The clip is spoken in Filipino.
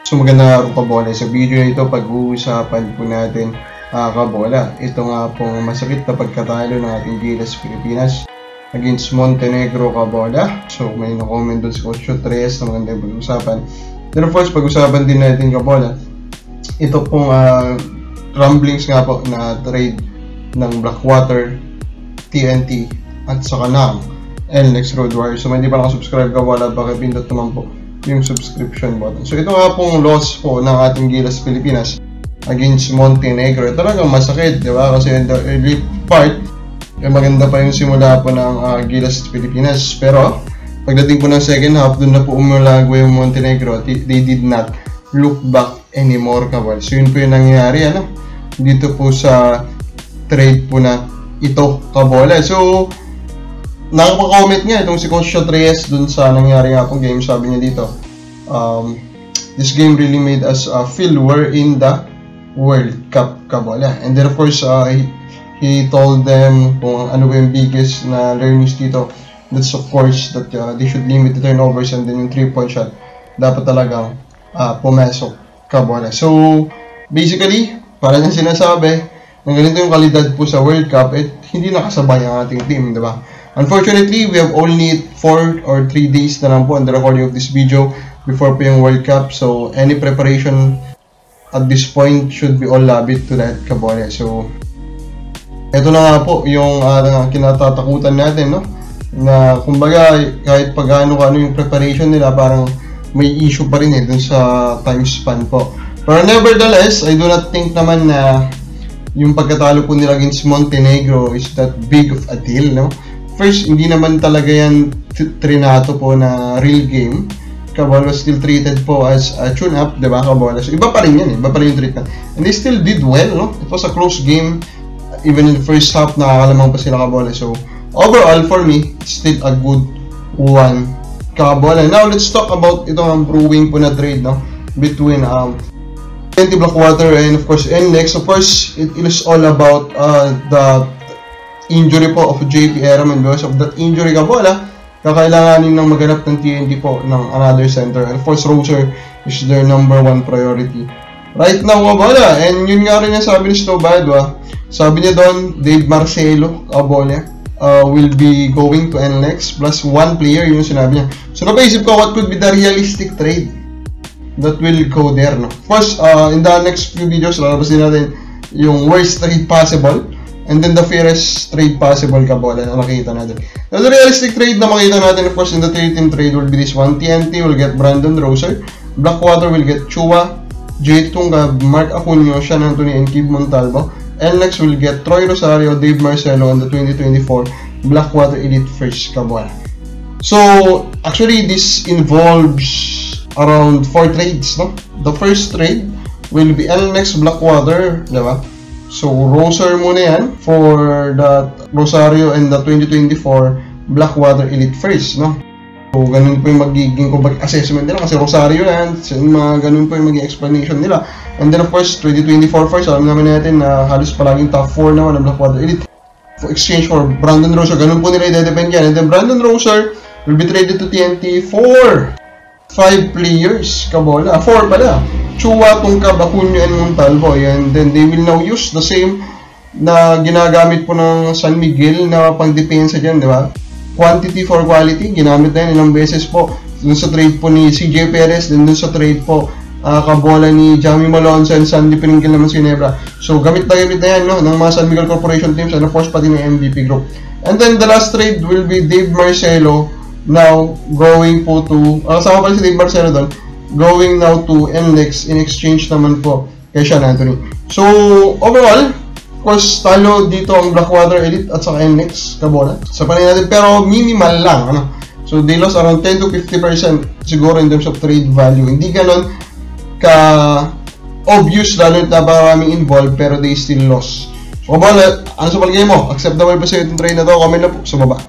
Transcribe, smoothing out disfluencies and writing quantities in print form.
So maganda nga kabola. Sa video na ito, pag-uusapan po natin kabola. Ito nga pong masakit na pagkatalo ng ating Gilas Pilipinas against Montenegro kabola. So may na-comment doon si Coach Tres na maganda yung pag-uusapan. Then of course, pag-usapan din natin kabola. Ito pong rumblings nga po na trade ng Blackwater, TNT at saka ng NLEX Road Warriors. So hindi pa nakasubscribe kabola, pakipindot naman po yung subscription button. So ito nga pong loss po ng ating Gilas Pilipinas against Montenegro. Talagang masakit, di ba? Kasi in the early part, maganda pa yung simula po ng Gilas Pilipinas. Pero pagdating po ng second half, doon na po umulago yung Montenegro. They did not look back anymore kabola. So yun po yung nangyari dito po sa trade po na ito kabola. So nakapag-comment nga itong si Coach Tres dun sa nangyari nga pong game. Sabi niya dito, this game really made us feel we're in the World Cup kabola. And then of course, he told them kung ano ba yung biggest na learnings dito. That's of course that they should limit the turnovers, and then yung 3-point shot dapat talagang pumasok kabola. So basically, para nang sinasabi, na ganito yung kalidad po sa World Cup, hindi nakasabay ang ating team, di ba? Unfortunately, we have only 4 or 3 days na lang po on the recording of this video before po yung World Cup. So, any preparation at this point should be all labit to that kabola. So, ito na nga po yung kinatatakutan natin, no? Na kumbaga, kahit pag-ano yung preparation nila, parang may issue pa rin dun sa time span po. Pero nevertheless, I do not think naman na yung pagkatalo po nila against Montenegro is that big of a deal, no? First, hindi naman talaga yan trinato po na real game. Kabola was still treated po as a tune-up, diba kabola? So, iba pa rin yan, iba pa rin yung treatment. And they still did well, no? It was a close game. Even in the first half, nakakalamang pa sila kabola. So, overall, for me, it's still a good one kabola. Now, let's talk about itong brewing po na trade, no? Between TNT Blackwater and of course NLEX. Of course, it is all about the injury po of JP Eraman. Because of that injury kabola, kakailanganin ng maghanap ng TNT po ng another center. And of course, Roser is their number 1 priority right now kabola. And yun nga rin yung sabi ni Snowbad, sabi niya doon, Dave Marcelo kabola will be going to NLEX plus 1 player, yun yung sinabi niya. So napaisip ko, what could be the realistic trade that will go there, no? First, in the next few videos, lalabasin natin yung worst trade possible and then the fairest trade possible kabola na makita natin. Now, the realistic trade na makita natin, of course, in the 3-team trade will be this one. TNT will get Brandon Roser, Blackwater will get Chua, Jay Tunga, Mark Acunio, Sean Anthony, and Kib Montalvo. NLEX will get Troy Rosario, Dave Marcelo on the 2024 Blackwater Elite First kabola. So, actually, this involves around 4 trades, no? The first trade will be NLEX Blackwater, diba? So, Roser muna yan for the Rosario and the 2024 Blackwater Elite First, no? So, ganun po yung magiging assessment nila kasi Rosario yan, so, ganun po yung magiging explanation nila. And then, of course, 2024 first, alam naman natin na halos palaging top 4 naman ng Blackwater Elite. For exchange for Brandon Roser, ganun po nila i-depend yan. And then, Brandon Roser will be traded to TNT for 5 players kabola. 4 pala. Chua, Tungka, Acunio, and Montalvo. And then they will now use the same na ginagamit po ng San Miguel na pang-depensa dyan, di ba? Quantity for quality. Ginamit na yan ilang beses po. Dun sa trade po ni CJ Perez, then dun sa trade po kabola ni Jamie Malonzo and Sandy Piningil naman si Nebra. So, gamit na yan, no? Ng mga San Miguel Corporation teams and of course pati ng MVP group. And then the last trade will be Dave Marcelo now going po to, kasama pala si Dave Marcelo doon, going now to NLEX in exchange naman po kay Sean Anthony. So, overall, of course, talo dito ang Blackwater Elite at saka NLEX kabola. Sa panay natin, pero minimal lang, ano? So, they lost around 10 to 50% siguro in terms of trade value. Hindi ganon ka-obvious, lalo na maraming involved, pero they still lost. So, kabola, ano sa palagay mo? Acceptable ba sa'yo itong trade na to? Comment na po sa baba.